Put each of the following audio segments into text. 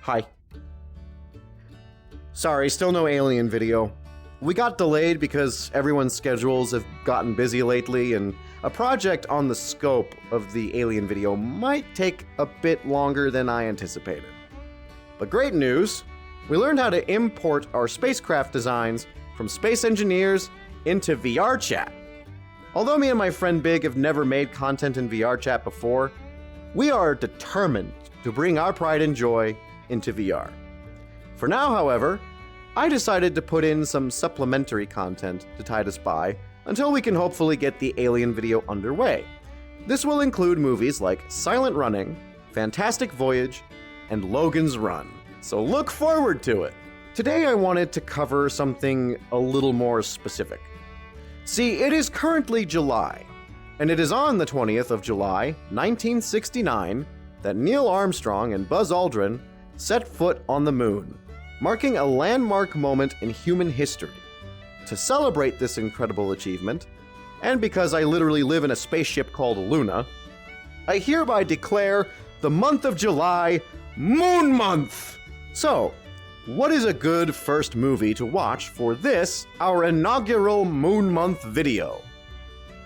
Hi. Sorry, still no Alien video. We got delayed because everyone's schedules have gotten busy lately, and a project on the scope of the Alien video might take a bit longer than I anticipated. But great news! We learned how to import our spacecraft designs from space engineers into VR chat. Although me and my friend Big have never made content in VR chat before, we are determined to bring our pride and joy into VR. For now, however, I decided to put in some supplementary content to tide us by until we can hopefully get the Alien video underway. This will include movies like Silent Running, Fantastic Voyage, and Logan's Run. So look forward to it! Today I wanted to cover something a little more specific. See, it is currently July, and it is on the 20th of July, 1969, that Neil Armstrong and Buzz Aldrin set foot on the moon, marking a landmark moment in human history. To celebrate this incredible achievement, and because I literally live in a spaceship called Luna, I hereby declare the month of July Moon Month! So, what is a good first movie to watch for this, our inaugural Moon Month video?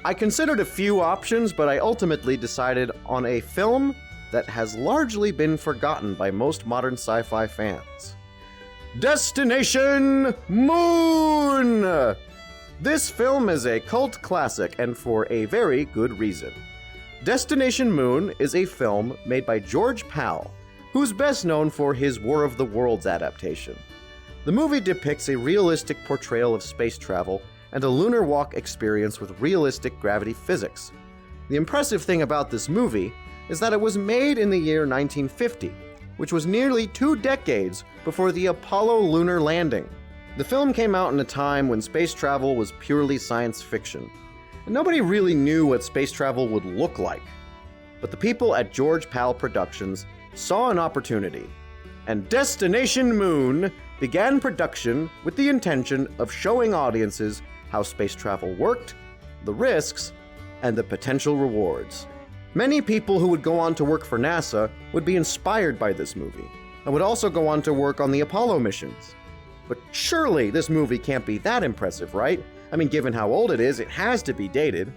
I considered a few options, but I ultimately decided on a film that has largely been forgotten by most modern sci-fi fans. Destination Moon! This film is a cult classic, and for a very good reason. Destination Moon is a film made by George Pal, who's best known for his War of the Worlds adaptation. The movie depicts a realistic portrayal of space travel and a lunar walk experience with realistic gravity physics. The impressive thing about this movie is that it was made in the year 1950, which was nearly 2 decades before the Apollo lunar landing. The film came out in a time when space travel was purely science fiction, and nobody really knew what space travel would look like. But the people at George Pal Productions saw an opportunity, and Destination Moon began production with the intention of showing audiences how space travel worked, the risks, and the potential rewards. Many people who would go on to work for NASA would be inspired by this movie, and would also go on to work on the Apollo missions. But surely this movie can't be that impressive, right? I mean, given how old it is, it has to be dated.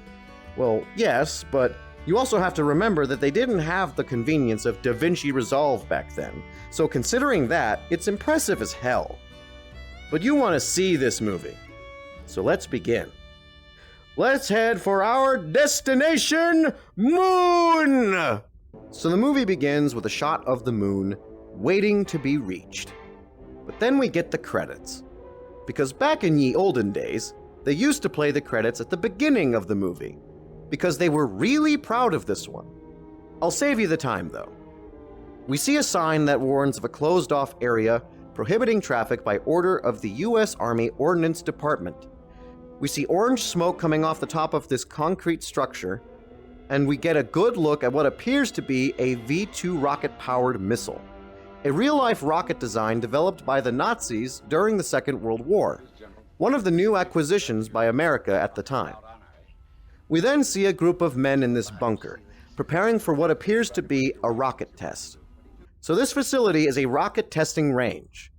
Well, yes, but you also have to remember that they didn't have the convenience of DaVinci Resolve back then, so considering that, it's impressive as hell. But you want to see this movie, so let's begin. Let's head for our Destination Moon! So the movie begins with a shot of the moon waiting to be reached. But then we get the credits. Because back in ye olden days, they used to play the credits at the beginning of the movie, because they were really proud of this one. I'll save you the time though. We see a sign that warns of a closed-off area prohibiting traffic by order of the US Army Ordnance Department. We see orange smoke coming off the top of this concrete structure, and we get a good look at what appears to be a V-2 rocket-powered missile, a real-life rocket design developed by the Nazis during the Second World War, one of the new acquisitions by America at the time. We then see a group of men in this bunker, preparing for what appears to be a rocket test. So this facility is a rocket testing range.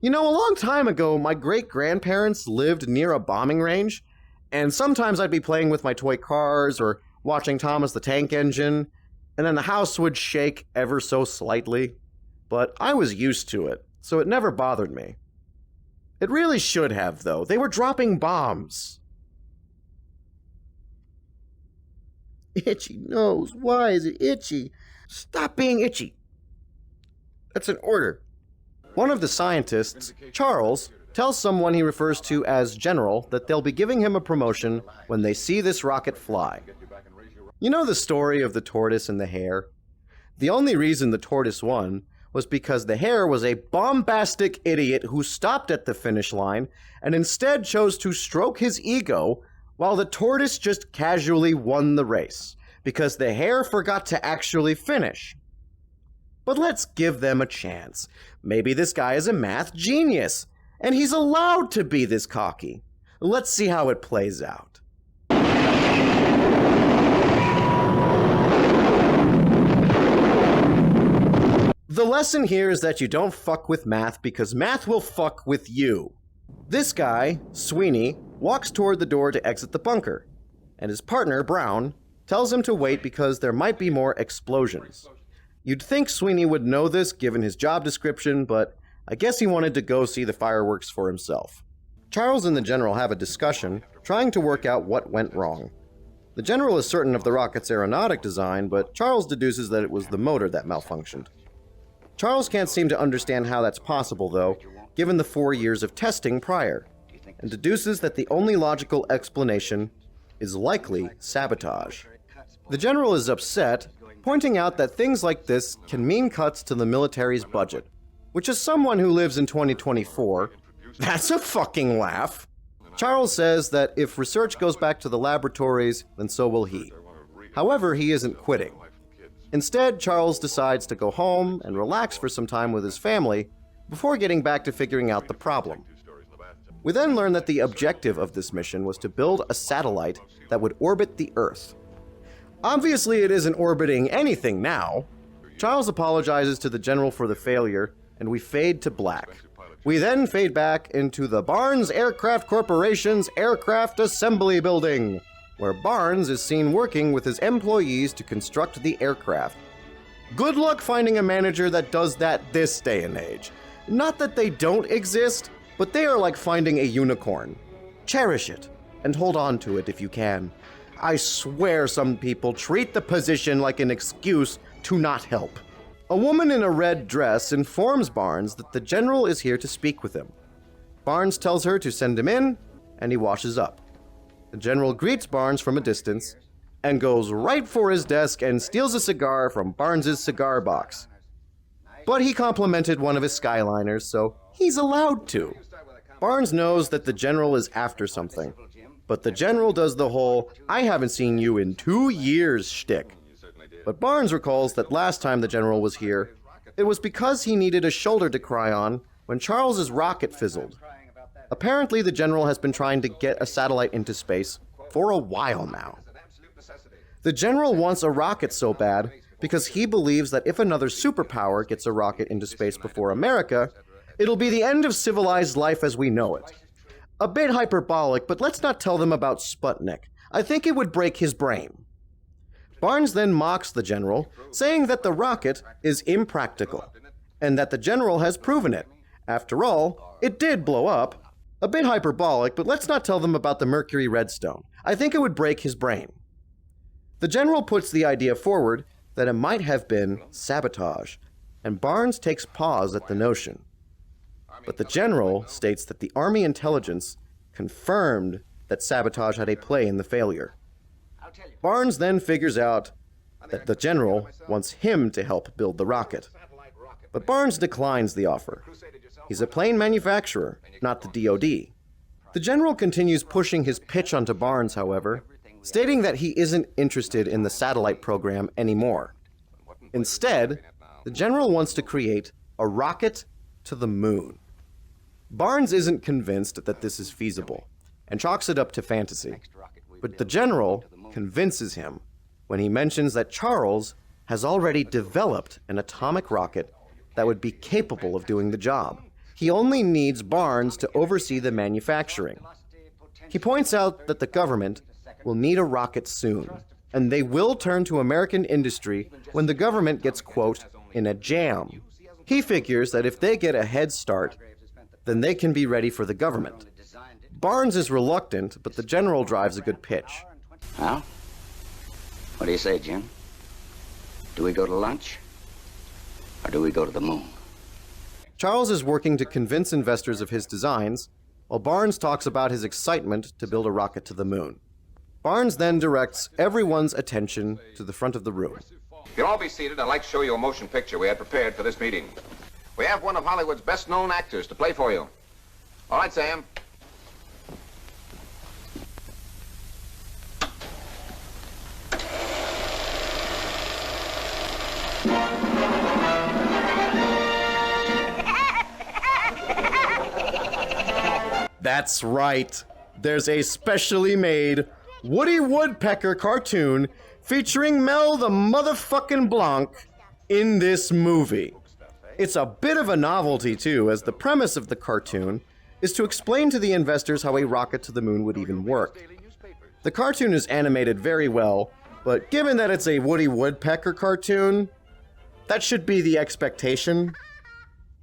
You know, a long time ago, my great-grandparents lived near a bombing range, and sometimes I'd be playing with my toy cars or watching Thomas the Tank Engine, and then the house would shake ever so slightly. But I was used to it, so it never bothered me. It really should have, though. They were dropping bombs. Itchy nose. Why is it itchy? Stop being itchy. That's an order. One of the scientists, Charles, tells someone he refers to as General that they'll be giving him a promotion when they see this rocket fly. You know the story of the tortoise and the hare? The only reason the tortoise won was because the hare was a bombastic idiot who stopped at the finish line and instead chose to stroke his ego, while the tortoise just casually won the race, because the hare forgot to actually finish. But let's give them a chance. Maybe this guy is a math genius, and he's allowed to be this cocky. Let's see how it plays out. The The lesson here is that you don't fuck with math because math will fuck with you. This guy, Sweeney, walks toward the door to exit the bunker, and his partner, Brown, tells him to wait because there might be more explosions. You'd think Sweeney would know this given his job description, but I guess he wanted to go see the fireworks for himself. Charles and the General have a discussion, trying to work out what went wrong. The General is certain of the rocket's aeronautic design, but Charles deduces that it was the motor that malfunctioned. Charles can't seem to understand how that's possible, though, given the 4 years of testing prior, and deduces that the only logical explanation is likely sabotage. The General is upset, pointing out that things like this can mean cuts to the military's budget, which as someone who lives in 2024, that's a fucking laugh. Charles says that if research goes back to the laboratories, then so will he. However, he isn't quitting. Instead, Charles decides to go home and relax for some time with his family before getting back to figuring out the problem. We then learn that the objective of this mission was to build a satellite that would orbit the Earth. Obviously, it isn't orbiting anything now. Charles apologizes to the General for the failure, and we fade to black. We then fade back into the Barnes Aircraft Corporation's Aircraft Assembly Building, where Barnes is seen working with his employees to construct the aircraft. Good luck finding a manager that does that this day and age. Not that they don't exist, but they are like finding a unicorn. Cherish it, and hold on to it if you can. I swear some people treat the position like an excuse to not help. A woman in a red dress informs Barnes that the General is here to speak with him. Barnes tells her to send him in, and he washes up. The General greets Barnes from a distance, and goes right for his desk and steals a cigar from Barnes's cigar box. But he complimented one of his Skyliners, so he's allowed to. Barnes knows that the General is after something, but the General does the whole, "I haven't seen you in 2 years" shtick. But Barnes recalls that last time the General was here, it was because he needed a shoulder to cry on when Charles's rocket fizzled. Apparently, the General has been trying to get a satellite into space for a while now. The General wants a rocket so bad because he believes that if another superpower gets a rocket into space before America, it'll be the end of civilized life as we know it. A bit hyperbolic, but let's not tell them about Sputnik. I think it would break his brain. Barnes then mocks the General, saying that the rocket is impractical, and that the General has proven it. After all, it did blow up. A bit hyperbolic, but let's not tell them about the Mercury Redstone. I think it would break his brain. The General puts the idea forward that it might have been sabotage, and Barnes takes pause at the notion. But the General states that the Army intelligence confirmed that sabotage had a play in the failure. Barnes then figures out that the General wants him to help build the rocket. But Barnes declines the offer. He's a plane manufacturer, not the DoD. The General continues pushing his pitch onto Barnes, however, stating that he isn't interested in the satellite program anymore. Instead, the General wants to create a rocket to the moon. Barnes isn't convinced that this is feasible, and chalks it up to fantasy. But the General convinces him when he mentions that Charles has already developed an atomic rocket that would be capable of doing the job. He only needs Barnes to oversee the manufacturing. He points out that the government will need a rocket soon, and they will turn to American industry when the government gets, quote, in a jam. He figures that if they get a head start, then they can be ready for the government. Barnes is reluctant, but the General drives a good pitch. Well, what do you say, Jim? Do we go to lunch, or do we go to the moon? Charles is working to convince investors of his designs, while Barnes talks about his excitement to build a rocket to the moon. Barnes then directs everyone's attention to the front of the room. If you'll all be seated, I'd like to show you a motion picture we had prepared for this meeting. We have one of Hollywood's best-known actors to play for you. All right, Sam. That's right. There's a specially made Woody Woodpecker cartoon featuring Mel the motherfucking Blanc in this movie. It's a bit of a novelty too, as the premise of the cartoon is to explain to the investors how a rocket to the moon would even work. The cartoon is animated very well, but given that it's a Woody Woodpecker cartoon, that should be the expectation.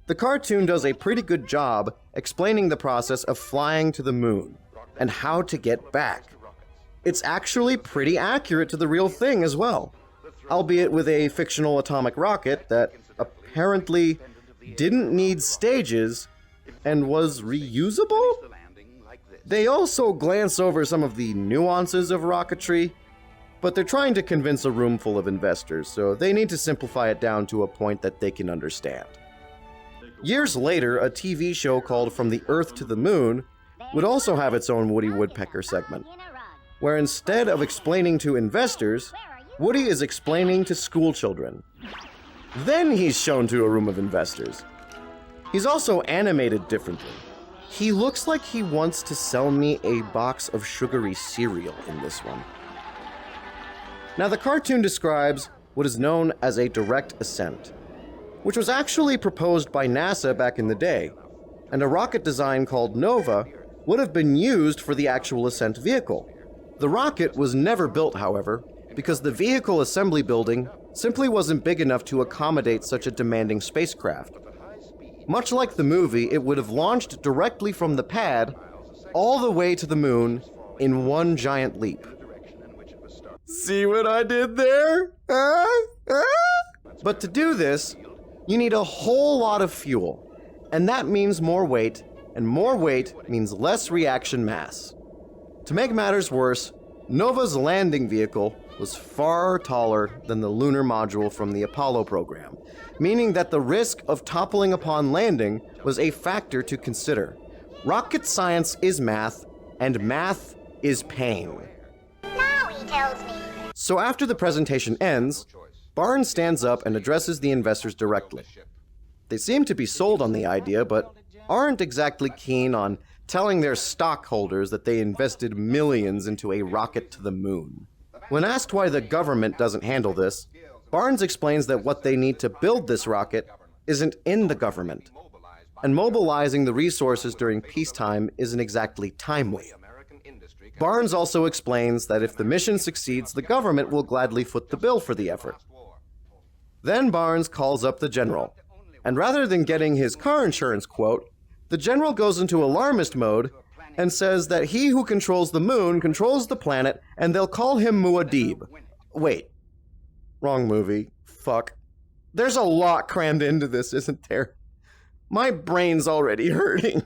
The cartoon does a pretty good job explaining the process of flying to the moon and how to get back. It's actually pretty accurate to the real thing as well, albeit with a fictional atomic rocket that apparently didn't need stages and was reusable? They also glance over some of the nuances of rocketry, but they're trying to convince a room full of investors, so they need to simplify it down to a point that they can understand. Years later, a TV show called From the Earth to the Moon would also have its own Woody Woodpecker segment, where instead of explaining to investors, Woody is explaining to school children. Then he's shown to a room of investors. He's also animated differently. He looks like he wants to sell me a box of sugary cereal in this one. Now, the cartoon describes what is known as a direct ascent, which was actually proposed by NASA back in the day, and a rocket design called Nova would have been used for the actual ascent vehicle. The rocket was never built, however, because the vehicle assembly building simply wasn't big enough to accommodate such a demanding spacecraft. Much like the movie, it would have launched directly from the pad all the way to the moon in one giant leap. See what I did there? But to do this, you need a whole lot of fuel, and that means more weight, and more weight means less reaction mass. To make matters worse, Nova's landing vehicle was far taller than the lunar module from the Apollo program, meaning that the risk of toppling upon landing was a factor to consider. Rocket science is math, and math is pain. Now he tells me. So after the presentation ends, Barnes stands up and addresses the investors directly. They seem to be sold on the idea, but aren't exactly keen on telling their stockholders that they invested millions into a rocket to the moon. When asked why the government doesn't handle this, Barnes explains that what they need to build this rocket isn't in the government, and mobilizing the resources during peacetime isn't exactly timely. Barnes also explains that if the mission succeeds, the government will gladly foot the bill for the effort. Then Barnes calls up the general, and rather than getting his car insurance quote, the general goes into alarmist mode and says that he who controls the moon controls the planet, and they'll call him Muad'Dib. Wait. Wrong movie. Fuck. There's a lot crammed into this, isn't there? My brain's already hurting.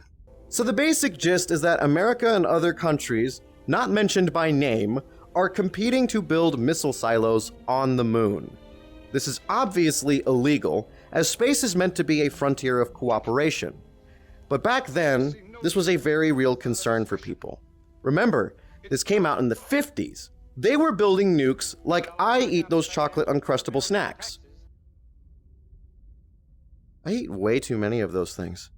So the basic gist is that America and other countries, not mentioned by name, are competing to build missile silos on the moon. This is obviously illegal, as space is meant to be a frontier of cooperation. But back then, this was a very real concern for people. Remember, this came out in the 50s. They were building nukes like I eat those chocolate Uncrustable snacks. I eat way too many of those things.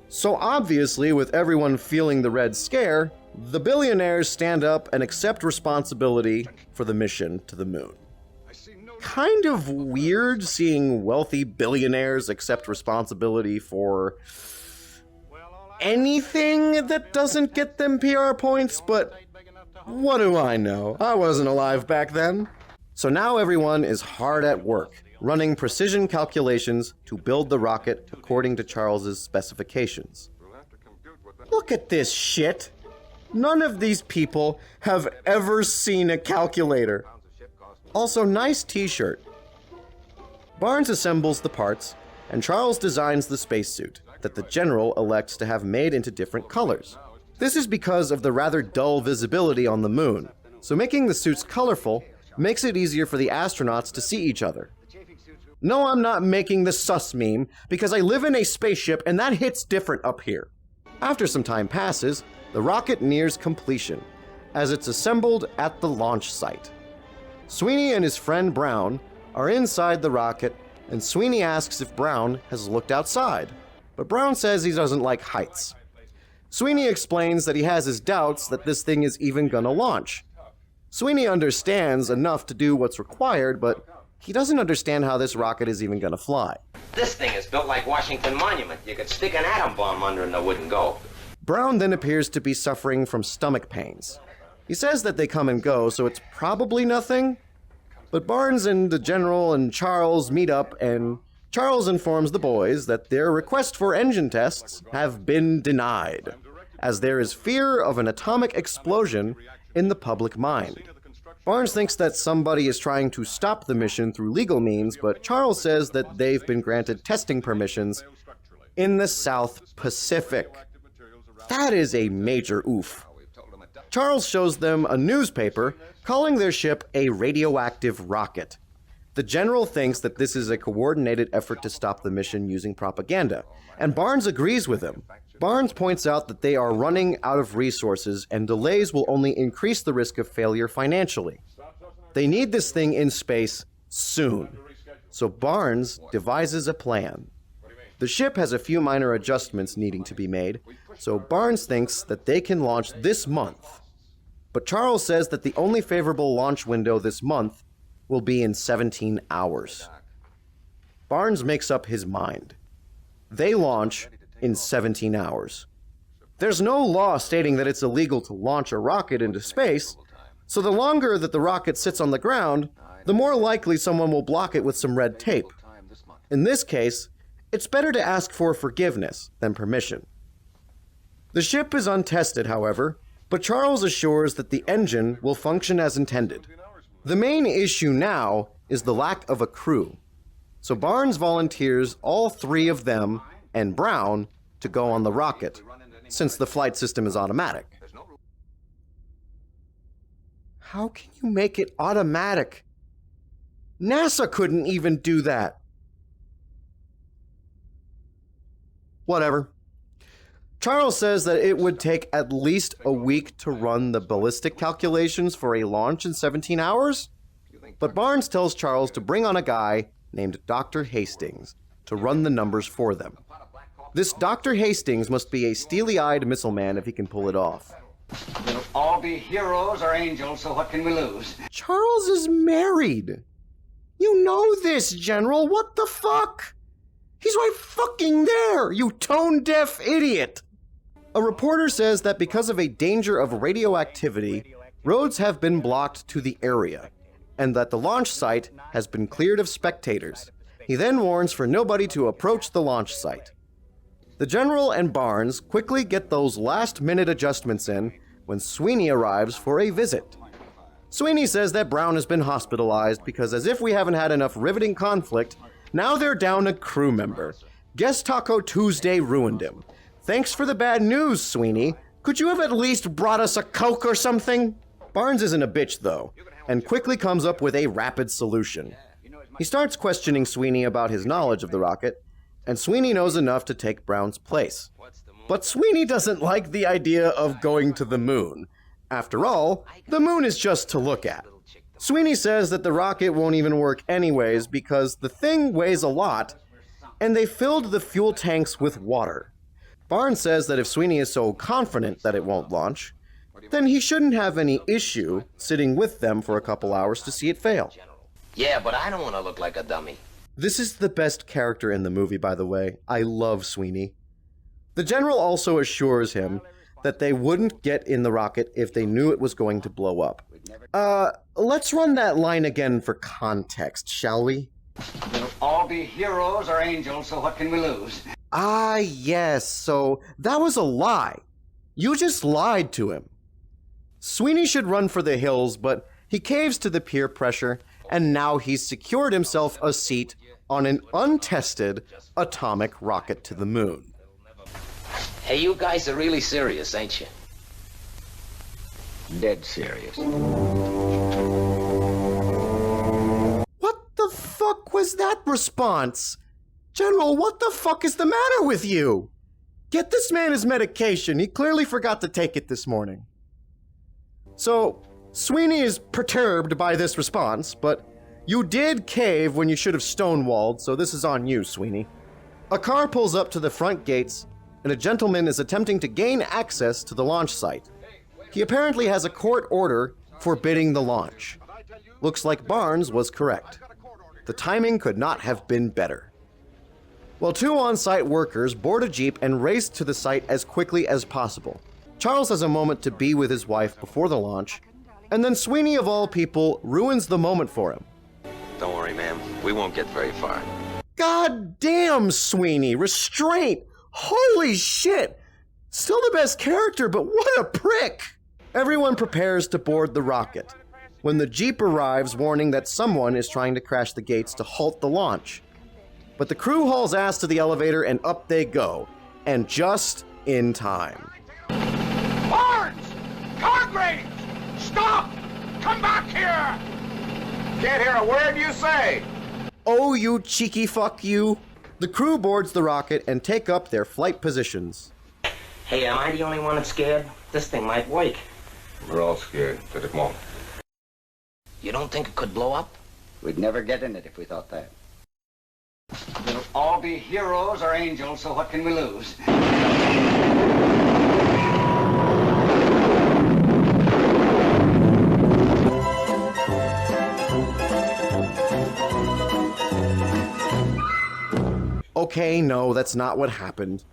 So obviously, with everyone feeling the Red Scare, the billionaires stand up and accept responsibility for the mission to the moon. Kind of weird seeing wealthy billionaires accept responsibility for anything that doesn't get them PR points, but what do I know? I wasn't alive back then. So now everyone is hard at work, running precision calculations to build the rocket according to Charles's specifications. Look at this shit. None of these people have ever seen a calculator. Also, nice t-shirt. Barnes assembles the parts, and Charles designs the spacesuit that the general elects to have made into different colors. This is because of the rather dull visibility on the moon, so making the suits colorful makes it easier for the astronauts to see each other. No, I'm not making the sus meme, because I live in a spaceship and that hits different up here. After some time passes, the rocket nears completion, as it's assembled at the launch site. Sweeney and his friend Brown are inside the rocket, and Sweeney asks if Brown has looked outside, but Brown says he doesn't like heights. Sweeney explains that he has his doubts that this thing is even gonna launch. Sweeney understands enough to do what's required, but He doesn't understand how this rocket is even gonna fly. This thing is built like Washington Monument. You could stick an atom bomb under and it wouldn't go. Brown then appears to be suffering from stomach pains. He says that they come and go, so it's probably nothing. But Barnes and the General and Charles meet up, and Charles informs the boys that their request for engine tests have been denied, as there is fear of an atomic explosion in the public mind. Barnes thinks that somebody is trying to stop the mission through legal means, but Charles says that they've been granted testing permissions in the South Pacific. That is a major oof. Charles shows them a newspaper calling their ship a radioactive rocket. The General thinks that this is a coordinated effort to stop the mission using propaganda, and Barnes agrees with him. Barnes points out that they are running out of resources and delays will only increase the risk of failure financially. They need this thing in space soon, so Barnes devises a plan. The ship has a few minor adjustments needing to be made, so Barnes thinks that they can launch this month. But Charles says that the only favorable launch window this month will be in 17 hours. Barnes makes up his mind. They launch in 17 hours. There's no law stating that it's illegal to launch a rocket into space, so the longer that the rocket sits on the ground, the more likely someone will block it with some red tape. In this case, it's better to ask for forgiveness than permission. The ship is untested, however, but Charles assures that the engine will function as intended. The main issue now is the lack of a crew, so Barnes volunteers all three of them and Brown to go on the rocket, since the flight system is automatic. How can you make it automatic? NASA couldn't even do that. Whatever. Charles says that it would take at least a week to run the ballistic calculations for a launch in 17 hours, but Barnes tells Charles to bring on a guy named Dr. Hastings to run the numbers for them. This Dr. Hastings must be a steely-eyed missile man if he can pull it off. We'll all be heroes or angels, so what can we lose? Charles is married. You know this, General. What the fuck? He's right fucking there, you tone-deaf idiot. A reporter says that because of a danger of radioactivity, roads have been blocked to the area, and that the launch site has been cleared of spectators. He then warns for nobody to approach the launch site. The General and Barnes quickly get those last-minute adjustments in when Sweeney arrives for a visit. Sweeney says that Brown has been hospitalized because, as if we haven't had enough riveting conflict, now they're down a crew member. Guess Taco Tuesday ruined him. Thanks for the bad news, Sweeney. Could you have at least brought us a Coke or something? Barnes isn't a bitch, though, and quickly comes up with a rapid solution. He starts questioning Sweeney about his knowledge of the rocket, and Sweeney knows enough to take Brown's place. But Sweeney doesn't like the idea of going to the moon. After all, the moon is just to look at. Sweeney says that the rocket won't even work anyways because the thing weighs a lot, and they filled the fuel tanks with water. Barnes says that if Sweeney is so confident that it won't launch, then he shouldn't have any issue sitting with them for a couple hours to see it fail. Yeah, but I don't want to look like a dummy. This is the best character in the movie, by the way. I love Sweeney. The General also assures him that they wouldn't get in the rocket if they knew it was going to blow up. Let's run that line again for context, shall we? We'll all be heroes or angels, so what can we lose? Ah, yes, so that was a lie. You just lied to him. Sweeney should run for the hills, but he caves to the peer pressure, and now he's secured himself a seat on an untested atomic rocket to the moon. Hey, you guys are really serious, ain't you? Dead serious. What the fuck was that response? General, what the fuck is the matter with you? Get this man his medication. He clearly forgot to take it this morning. So, Sweeney is perturbed by this response, but you did cave when you should have stonewalled, so this is on you, Sweeney. A car pulls up to the front gates, and a gentleman is attempting to gain access to the launch site. He apparently has a court order forbidding the launch. Looks like Barnes was correct. The timing could not have been better. Well, two on-site workers board a Jeep and race to the site as quickly as possible. Charles has a moment to be with his wife before the launch, and then Sweeney, of all people, ruins the moment for him. Don't worry, ma'am. We won't get very far. God damn, Sweeney! Restraint! Holy shit! Still the best character, but what a prick! Everyone prepares to board the rocket, when the Jeep arrives warning that someone is trying to crash the gates to halt the launch. But the crew hauls ass to the elevator and up they go, and just in time. Barnes! Congrave! Stop! Come back here! Can't hear a word you say! Oh, you cheeky fuck you! The crew boards the rocket and take up their flight positions. Hey, am I the only one that's scared? This thing might work. We're all scared that it won't. You don't think it could blow up? We'd never get in it if we thought that. We'll all be heroes or angels, so what can we lose? Okay, no, that's not what happened.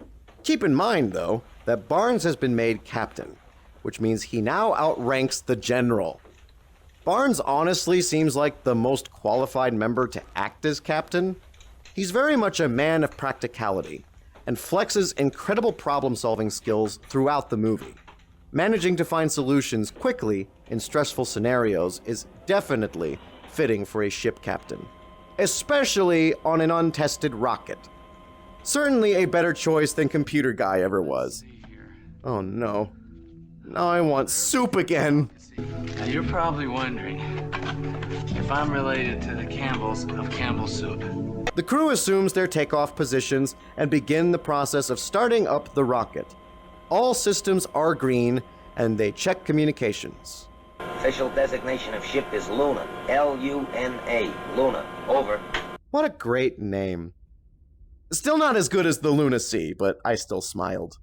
Keep in mind, though, that Barnes has been made captain, which means he now outranks the general. Barnes honestly seems like the most qualified member to act as captain. He's very much a man of practicality, and flexes incredible problem-solving skills throughout the movie. Managing to find solutions quickly in stressful scenarios is definitely fitting for a ship captain, especially on an untested rocket. Certainly a better choice than Computer Guy ever was. Oh no. Now I want soup again. Now you're probably wondering if I'm related to the Campbells of Campbell Soup. The crew assumes their takeoff positions and begin the process of starting up the rocket. All systems are green, and they check communications. Official designation of ship is Luna. L-U-N-A. Luna. Over. What a great name. Still not as good as the Lunacy, but I still smiled.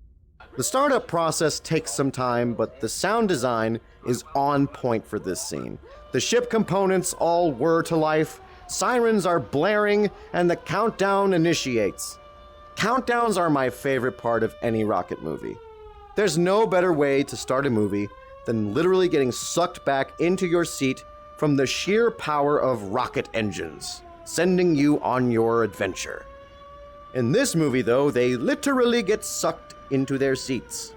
The startup process takes some time, but the sound design is on point for this scene. The ship components all whir to life, sirens are blaring, and the countdown initiates. Countdowns are my favorite part of any rocket movie. There's no better way to start a movie than literally getting sucked back into your seat from the sheer power of rocket engines, sending you on your adventure. In this movie, though, they literally get sucked into their seats.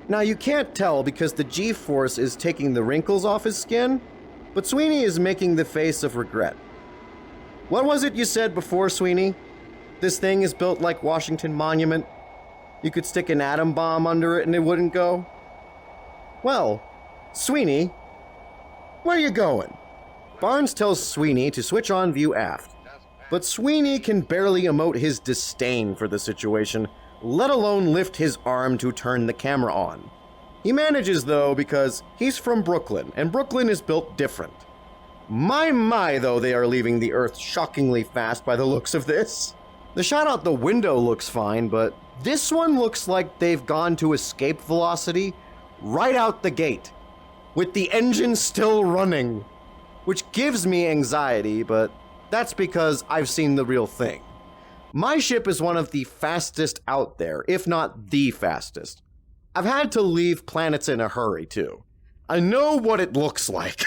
Now, you can't tell because the G-force is taking the wrinkles off his skin, but Sweeney is making the face of regret. What was it you said before, Sweeney? This thing is built like Washington Monument. You could stick an atom bomb under it and it wouldn't go? Well, Sweeney, where you going? Barnes tells Sweeney to switch on view aft, but Sweeney can barely emote his disdain for the situation, let alone lift his arm to turn the camera on. He manages, though, because he's from Brooklyn, and Brooklyn is built different. My, though, they are leaving the Earth shockingly fast by the looks of this. The shot out the window looks fine, but this one looks like they've gone to escape velocity right out the gate, with the engine still running, which gives me anxiety, but that's because I've seen the real thing. My ship is one of the fastest out there, if not the fastest. I've had to leave planets in a hurry, too. I know what it looks like.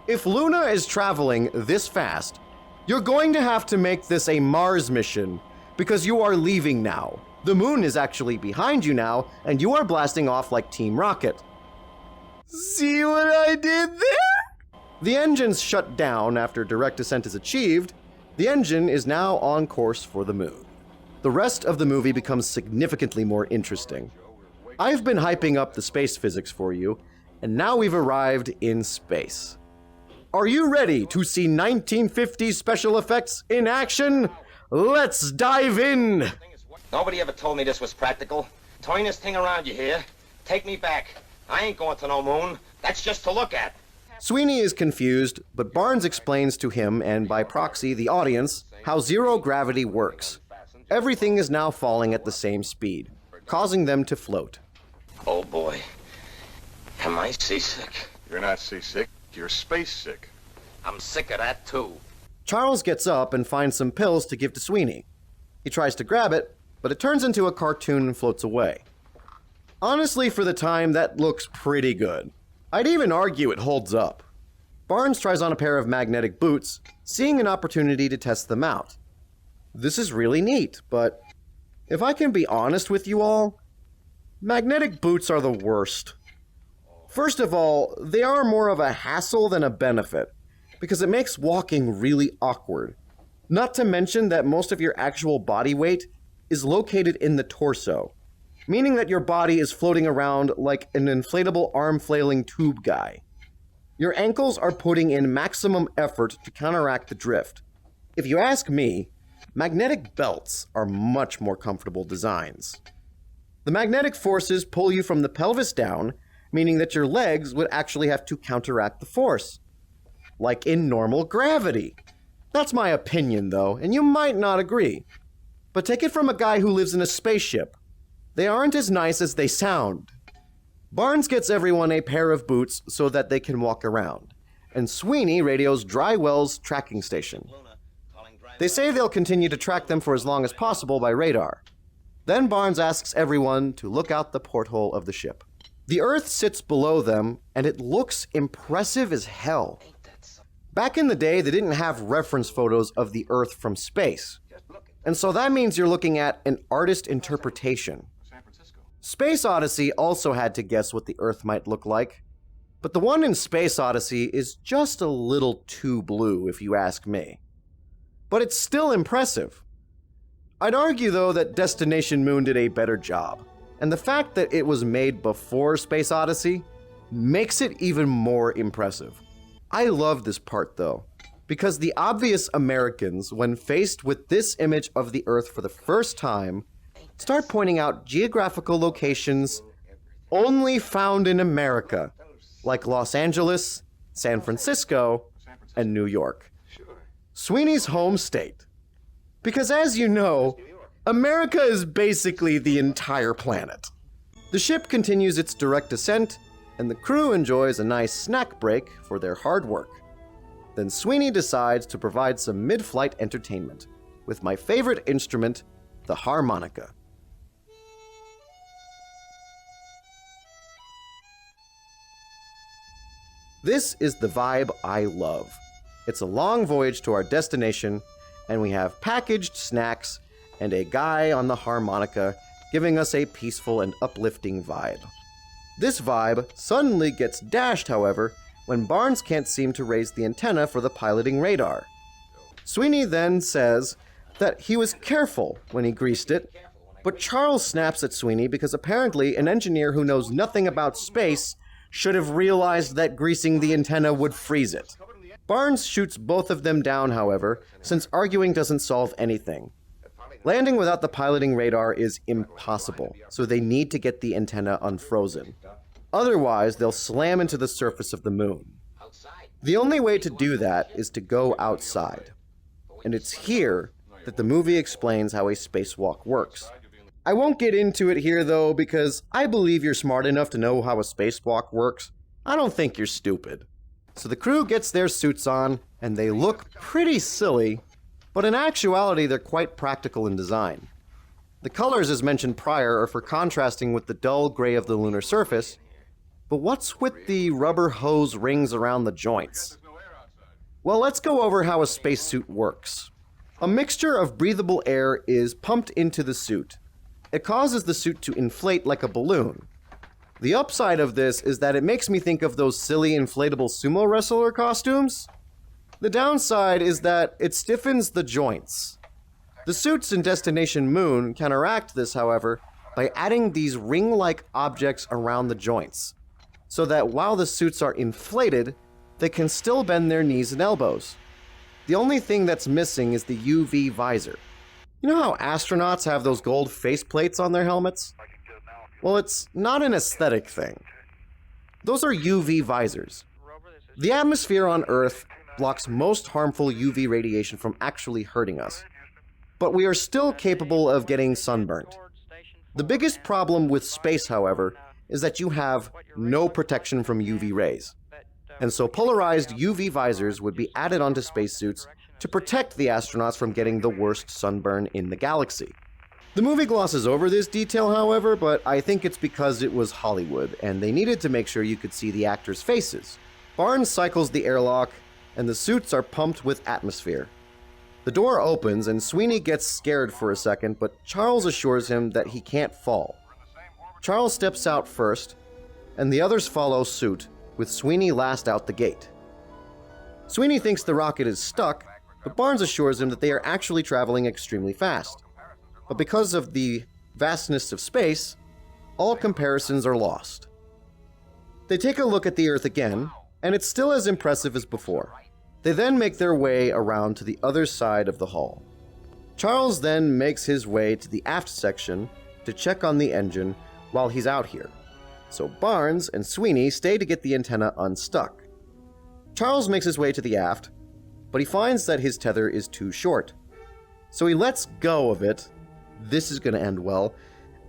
If Luna is traveling this fast, you're going to have to make this a Mars mission, because you are leaving now. The moon is actually behind you now, and you are blasting off like Team Rocket. See what I did there? The engines shut down after direct descent is achieved. The engine is now on course for the moon. The rest of the movie becomes significantly more interesting. I've been hyping up the space physics for you, and now we've arrived in space. Are you ready to see 1950s special effects in action? Let's dive in! Nobody ever told me this was practical. Turn this thing around, you hear? Take me back. I ain't going to no moon. That's just to look at. Sweeney is confused, but Barnes explains to him, and by proxy the audience, how zero gravity works. Everything is now falling at the same speed. causing them to float. Oh boy. Am I seasick? You're not seasick, you're space sick. I'm sick of that too. Charles gets up and finds some pills to give to Sweeney. He tries to grab it, but it turns into a cartoon and floats away. Honestly, for the time, that looks pretty good. I'd even argue it holds up. Barnes tries on a pair of magnetic boots, seeing an opportunity to test them out. This is really neat, but if I can be honest with you all, magnetic boots are the worst. First of all, they are more of a hassle than a benefit, because it makes walking really awkward. Not to mention that most of your actual body weight is located in the torso, meaning that your body is floating around like an inflatable arm flailing tube guy. Your ankles are putting in maximum effort to counteract the drift. If you ask me, magnetic belts are much more comfortable designs. The magnetic forces pull you from the pelvis down, meaning that your legs would actually have to counteract the force. Like in normal gravity. That's my opinion, though, and you might not agree. But take it from a guy who lives in a spaceship. They aren't as nice as they sound. Barnes gets everyone a pair of boots so that they can walk around, and Sweeney radios Drywell's tracking station. They say they'll continue to track them for as long as possible by radar. Then Barnes asks everyone to look out the porthole of the ship. The Earth sits below them, and it looks impressive as hell. Back in the day, they didn't have reference photos of the Earth from space. And so that means you're looking at an artist interpretation. Space Odyssey also had to guess what the Earth might look like. But the one in Space Odyssey is just a little too blue, if you ask me. But it's still impressive. I'd argue, though, that Destination Moon did a better job. And the fact that it was made before Space Odyssey makes it even more impressive. I love this part, though, because the obvious Americans, when faced with this image of the Earth for the first time, start pointing out geographical locations only found in America, like Los Angeles, San Francisco, and New York. Sweeney's home state. Because as you know, America is basically the entire planet. The ship continues its direct descent, and the crew enjoys a nice snack break for their hard work. Then Sweeney decides to provide some mid-flight entertainment with my favorite instrument, the harmonica. This is the vibe I love. It's a long voyage to our destination, and we have packaged snacks and a guy on the harmonica giving us a peaceful and uplifting vibe. This vibe suddenly gets dashed, however, when Barnes can't seem to raise the antenna for the piloting radar. Sweeney then says that he was careful when he greased it, but Charles snaps at Sweeney because apparently an engineer who knows nothing about space should have realized that greasing the antenna would freeze it. Barnes shoots both of them down, however, since arguing doesn't solve anything. Landing without the piloting radar is impossible, so they need to get the antenna unfrozen. Otherwise, they'll slam into the surface of the moon. The only way to do that is to go outside. And it's here that the movie explains how a spacewalk works. I won't get into it here, though, because I believe you're smart enough to know how a spacewalk works. I don't think you're stupid. So the crew gets their suits on, and they look pretty silly, but in actuality, they're quite practical in design. The colors, as mentioned prior, are for contrasting with the dull gray of the lunar surface, but what's with the rubber hose rings around the joints? Well, let's go over how a spacesuit works. A mixture of breathable air is pumped into the suit. It causes the suit to inflate like a balloon. The upside of this is that it makes me think of those silly inflatable sumo wrestler costumes. The downside is that it stiffens the joints. The suits in Destination Moon counteract this, however, by adding these ring-like objects around the joints, so that while the suits are inflated, they can still bend their knees and elbows. The only thing that's missing is the UV visor. You know how astronauts have those gold faceplates on their helmets? Well, it's not an aesthetic thing. Those are UV visors. The atmosphere on Earth blocks most harmful UV radiation from actually hurting us, but we are still capable of getting sunburnt. The biggest problem with space, however, is that you have no protection from UV rays. And so polarized UV visors would be added onto spacesuits to protect the astronauts from getting the worst sunburn in the galaxy. The movie glosses over this detail, however, but I think it's because it was Hollywood, and they needed to make sure you could see the actors' faces. Barnes cycles the airlock, and the suits are pumped with atmosphere. The door opens, and Sweeney gets scared for a second, but Charles assures him that he can't fall. Charles steps out first, and the others follow suit, with Sweeney last out the gate. Sweeney thinks the rocket is stuck, but Barnes assures him that they are actually traveling extremely fast. But because of the vastness of space, all comparisons are lost. They take a look at the Earth again, and it's still as impressive as before. They then make their way around to the other side of the hull. Charles then makes his way to the aft section to check on the engine while he's out here. So Barnes and Sweeney stay to get the antenna unstuck. Charles makes his way to the aft, but he finds that his tether is too short. So he lets go of it. This is going to end well.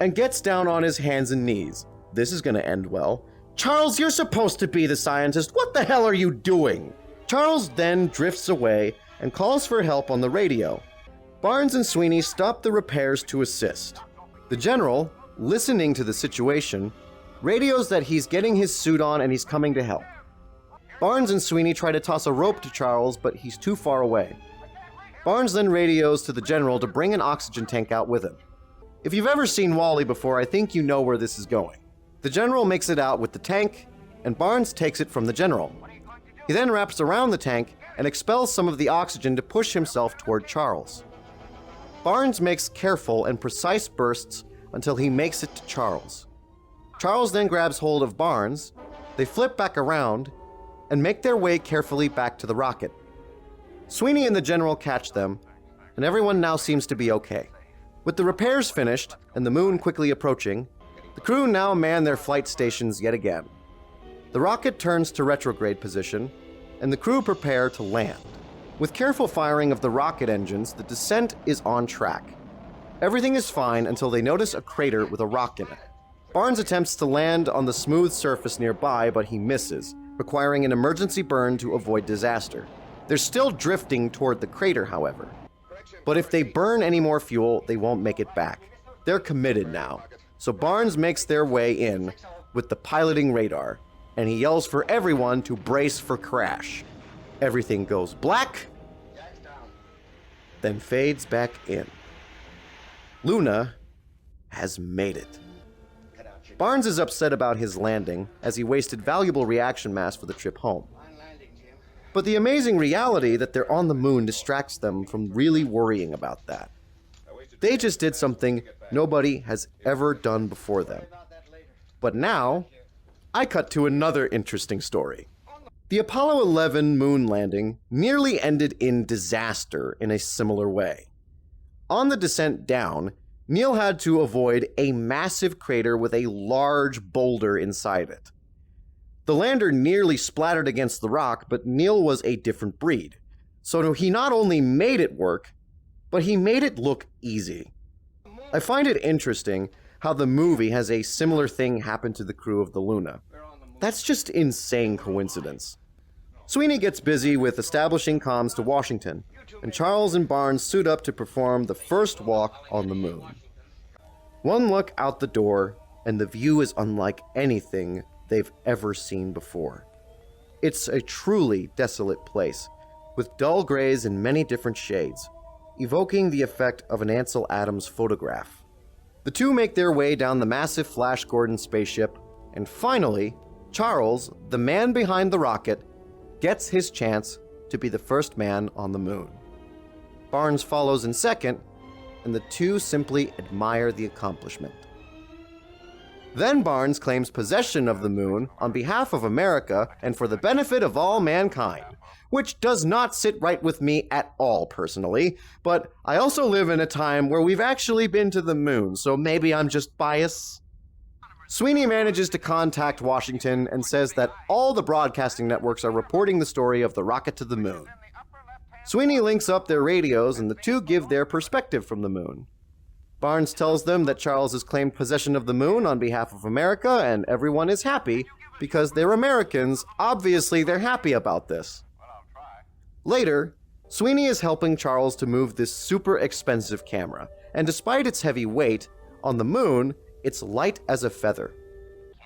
And gets down on his hands and knees. This is going to end well. Charles, you're supposed to be the scientist. What the hell are you doing? Charles then drifts away and calls for help on the radio. Barnes and Sweeney stop the repairs to assist. The general, listening to the situation, radios that he's getting his suit on and he's coming to help. Barnes and Sweeney try to toss a rope to Charles, but he's too far away. Barnes then radios to the general to bring an oxygen tank out with him. If you've ever seen WALL-E before, I think you know where this is going. The general makes it out with the tank, and Barnes takes it from the general. He then wraps around the tank and expels some of the oxygen to push himself toward Charles. Barnes makes careful and precise bursts until he makes it to Charles. Charles then grabs hold of Barnes, they flip back around, and make their way carefully back to the rocket. Sweeney and the general catch them, and everyone now seems to be okay. With the repairs finished and the moon quickly approaching, the crew now man their flight stations yet again. The rocket turns to retrograde position, and the crew prepare to land. With careful firing of the rocket engines, the descent is on track. Everything is fine until they notice a crater with a rock in it. Barnes attempts to land on the smooth surface nearby, but he misses, requiring an emergency burn to avoid disaster. They're still drifting toward the crater, however. But if they burn any more fuel, they won't make it back. They're committed now. So Barnes makes their way in with the piloting radar, and he yells for everyone to brace for crash. Everything goes black, then fades back in. Luna has made it. Barnes is upset about his landing, as he wasted valuable reaction mass for the trip home. But the amazing reality that they're on the moon distracts them from really worrying about that. They just did something nobody has ever done before them. But now, I cut to another interesting story. The Apollo 11 moon landing nearly ended in disaster in a similar way. On the descent down, Neil had to avoid a massive crater with a large boulder inside it. The lander nearly splattered against the rock, but Neil was a different breed. So he not only made it work, but he made it look easy. I find it interesting how the movie has a similar thing happen to the crew of the Luna. That's just insane coincidence. Sweeney gets busy with establishing comms to Washington, and Charles and Barnes suit up to perform the first walk on the moon. One look out the door, and the view is unlike anything they've ever seen before. It's a truly desolate place, with dull grays in many different shades, evoking the effect of an Ansel Adams photograph. The two make their way down the massive Flash Gordon spaceship, and finally, Charles, the man behind the rocket, gets his chance to be the first man on the moon. Barnes follows in second, and the two simply admire the accomplishment. Then Barnes claims possession of the moon on behalf of America and for the benefit of all mankind, which does not sit right with me at all personally, but I also live in a time where we've actually been to the moon, so maybe I'm just biased. Sweeney manages to contact Washington and says that all the broadcasting networks are reporting the story of the rocket to the moon. Sweeney links up their radios and the two give their perspective from the moon. Barnes tells them that Charles has claimed possession of the moon on behalf of America, and everyone is happy because they're Americans. Obviously, they're happy about this. Later, Sweeney is helping Charles to move this super expensive camera, and despite its heavy weight, on the moon, it's light as a feather.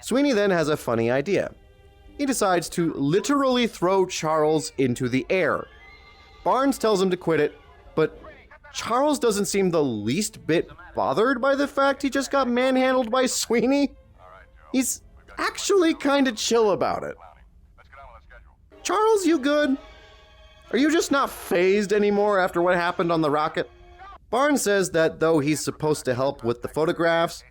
Sweeney then has a funny idea. He decides to literally throw Charles into the air. Barnes tells him to quit it, but Charles doesn't seem the least bit bothered by the fact he just got manhandled by Sweeney. He's actually kind of chill about it. Charles, you good? Are you just not fazed anymore after what happened on the rocket? Barnes says that though he's supposed to help with the photographs,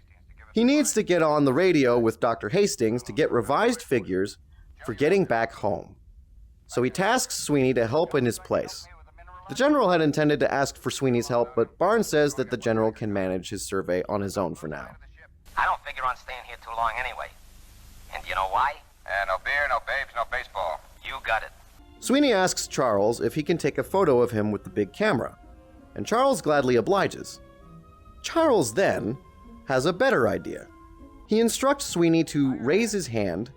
he needs to get on the radio with Dr. Hastings to get revised figures for getting back home. So he tasks Sweeney to help in his place. The general had intended to ask for Sweeney's help, but Barnes says that the general can manage his survey on his own for now. I don't figure on staying here too long anyway. And do you know why? No beer, no babes, no baseball. You got it. Sweeney asks Charles if he can take a photo of him with the big camera, and Charles gladly obliges. Charles then has a better idea. He instructs Sweeney to raise his hand,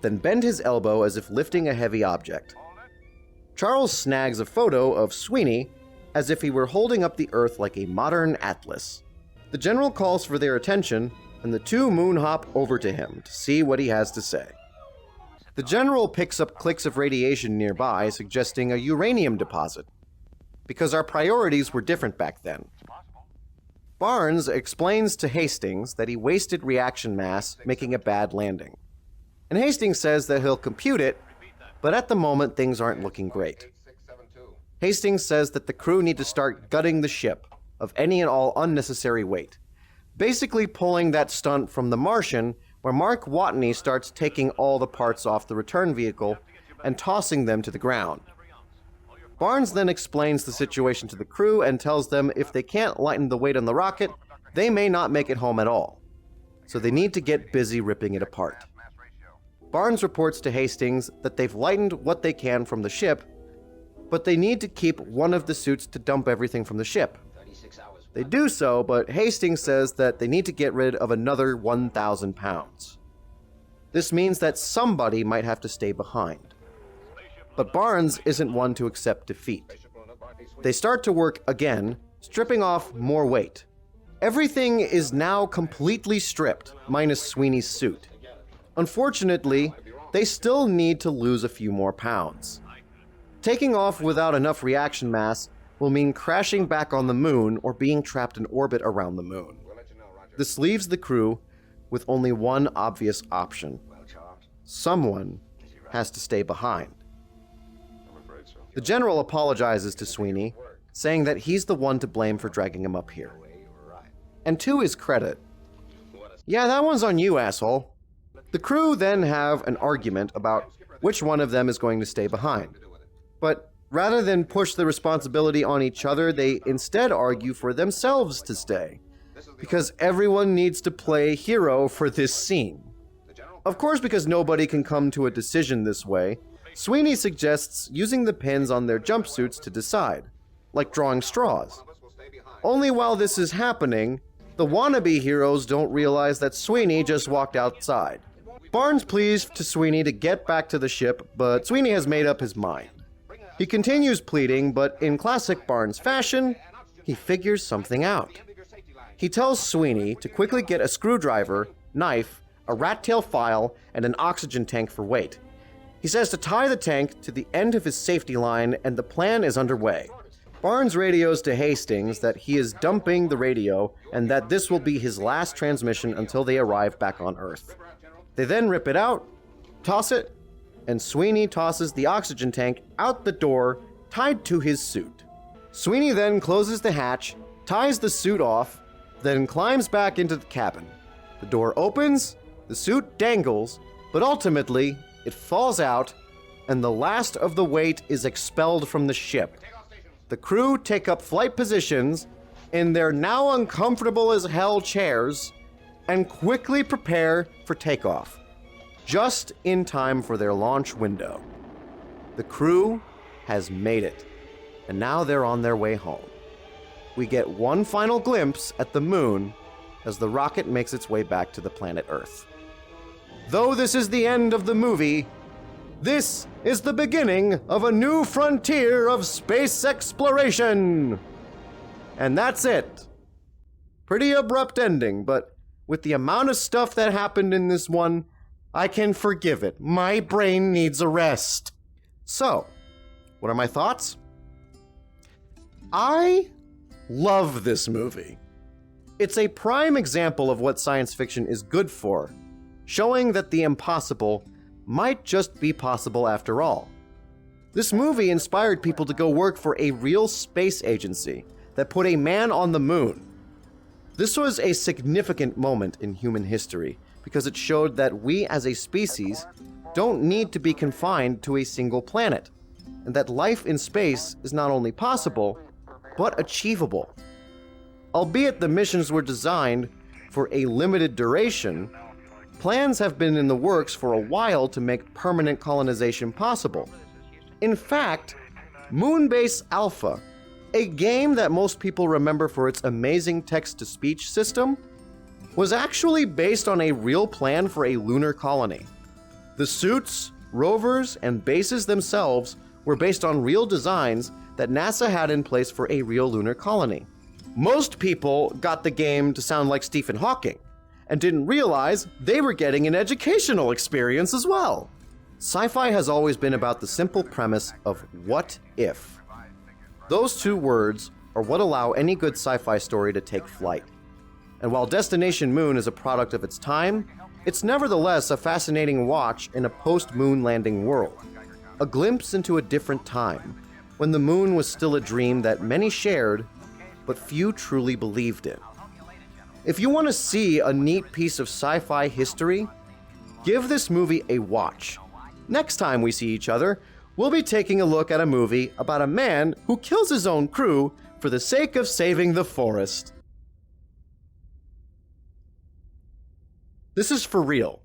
then bend his elbow as if lifting a heavy object. Charles snags a photo of Sweeney as if he were holding up the Earth like a modern atlas. The general calls for their attention, and the two moon hop over to him to see what he has to say. The general picks up cliques of radiation nearby, suggesting a uranium deposit, because our priorities were different back then. Barnes explains to Hastings that he wasted reaction mass making a bad landing. And Hastings says that he'll compute it, but at the moment things aren't looking great. Hastings says that the crew need to start gutting the ship of any and all unnecessary weight, basically pulling that stunt from The Martian where Mark Watney starts taking all the parts off the return vehicle and tossing them to the ground. Barnes then explains the situation to the crew and tells them if they can't lighten the weight on the rocket, they may not make it home at all. So they need to get busy ripping it apart. Barnes reports to Hastings that they've lightened what they can from the ship, but they need to keep one of the suits to dump everything from the ship. They do so, but Hastings says that they need to get rid of another 1,000 pounds. This means that somebody might have to stay behind. But Barnes isn't one to accept defeat. They start to work again, stripping off more weight. Everything is now completely stripped, minus Sweeney's suit. Unfortunately, they still need to lose a few more pounds. Taking off without enough reaction mass will mean crashing back on the moon or being trapped in orbit around the moon. This leaves the crew with only one obvious option. Someone has to stay behind. The general apologizes to Sweeney, saying that he's the one to blame for dragging him up here. And to his credit, yeah, that one's on you, asshole. The crew then have an argument about which one of them is going to stay behind. But rather than push the responsibility on each other, they instead argue for themselves to stay, because everyone needs to play hero for this scene. Of course, because nobody can come to a decision this way, Sweeney suggests using the pins on their jumpsuits to decide, like drawing straws. Only while this is happening, the wannabe heroes don't realize that Sweeney just walked outside. Barnes pleads to Sweeney to get back to the ship, but Sweeney has made up his mind. He continues pleading, but in classic Barnes fashion, he figures something out. He tells Sweeney to quickly get a screwdriver, knife, a rat tail file, and an oxygen tank for weight. He says to tie the tank to the end of his safety line, and the plan is underway. Barnes radios to Hastings that he is dumping the radio and that this will be his last transmission until they arrive back on Earth. They then rip it out, toss it, and Sweeney tosses the oxygen tank out the door, tied to his suit. Sweeney then closes the hatch, ties the suit off, then climbs back into the cabin. The door opens, the suit dangles, but ultimately, it falls out, and the last of the weight is expelled from the ship. The crew take up flight positions in their now uncomfortable as hell chairs and quickly prepare for takeoff, just in time for their launch window. The crew has made it, and now they're on their way home. we get one final glimpse at the moon as the rocket makes its way back to the planet Earth. Though this is the end of the movie, this is the beginning of a new frontier of space exploration. And that's it. Pretty abrupt ending, but with the amount of stuff that happened in this one, I can forgive it. My brain needs a rest. So, what are my thoughts? I love this movie. It's a prime example of what science fiction is good for, showing that the impossible might just be possible after all. This movie inspired people to go work for a real space agency that put a man on the moon. This was a significant moment in human history because it showed that we as a species don't need to be confined to a single planet, and that life in space is not only possible, but achievable. Albeit the missions were designed for a limited duration, plans have been in the works for a while to make permanent colonization possible. In fact, Moonbase Alpha, a game that most people remember for its amazing text-to-speech system, was actually based on a real plan for a lunar colony. The suits, rovers, and bases themselves were based on real designs that NASA had in place for a real lunar colony. Most people got the game to sound like Stephen Hawking, and didn't realize they were getting an educational experience as well. Sci-fi has always been about the simple premise of what if. Those two words are what allow any good sci-fi story to take flight. And while Destination Moon is a product of its time, it's nevertheless a fascinating watch in a post-moon landing world. A glimpse into a different time, when the moon was still a dream that many shared, but few truly believed in. If you want to see a neat piece of sci-fi history, give this movie a watch. Next time we see each other, we'll be taking a look at a movie about a man who kills his own crew for the sake of saving the forest. This is for real.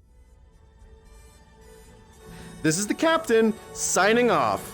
This is the captain, signing off.